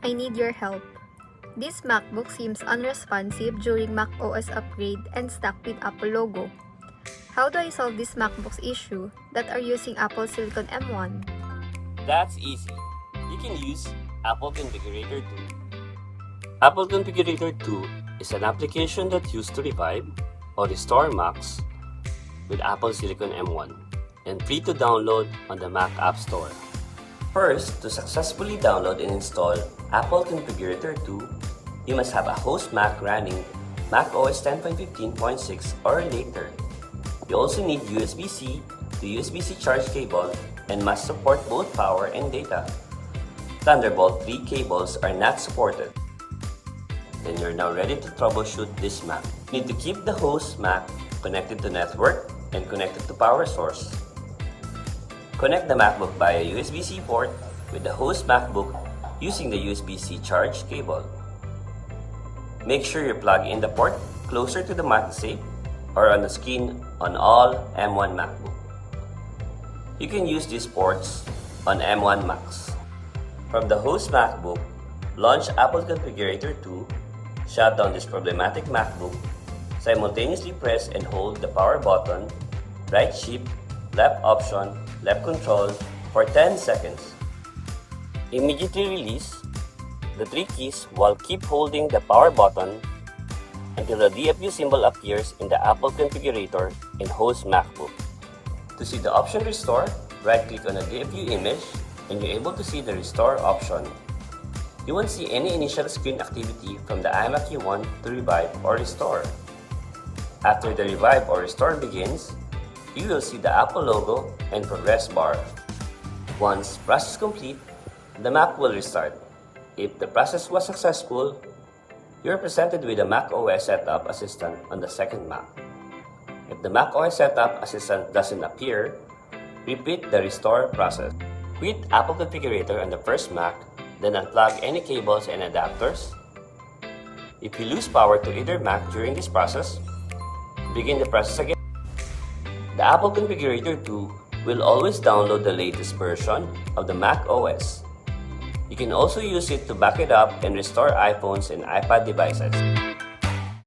I need your help. This MacBook seems unresponsive during macOS upgrade and stuck with Apple logo. How do I solve this MacBook's issue that are using Apple Silicon M1? That's easy. You can use Apple Configurator 2. Apple Configurator 2 is an application that used to revive or restore Macs with Apple Silicon M1 and free to download on the Mac App Store. First, to successfully download and install Apple Configurator 2, you must have a host Mac running Mac OS 10.15.6 or later. You also need USB-C to USB-C charge cable and must support both power and data. Thunderbolt 3 cables are not supported. Then you're now ready to troubleshoot this Mac. You need to keep the host Mac connected to network and connected to power source. Connect the MacBook via USB-C port with the host MacBook using the USB-C charge cable. Make sure you plug in the port closer to the MagSafe or on the screen on all M1 MacBook. You can use these ports on M1 Macs. From the host MacBook, launch Apple Configurator 2, shut down this problematic MacBook, simultaneously press and hold the power button, right shift, left option, left control for 10 seconds. Immediately release the 3 keys while keep holding the power button until the DFU symbol appears in the Apple Configurator in host MacBook. To see the option restore, right-click on the DFU image and you're able to see the restore option. You won't see any initial screen activity from the iMac you want to revive or restore. After the revive or restore begins, you will see the Apple logo and progress bar. Once process complete, the Mac will restart. If the process was successful, you are presented with a Mac OS Setup Assistant on the second Mac. If the Mac OS Setup Assistant doesn't appear, repeat the restore process. Quit Apple Configurator on the first Mac, then unplug any cables and adapters. If you lose power to either Mac during this process, begin the process again. The Apple Configurator 2 will always download the latest version of the Mac OS. You can also use it to back it up and restore iPhones and iPad devices.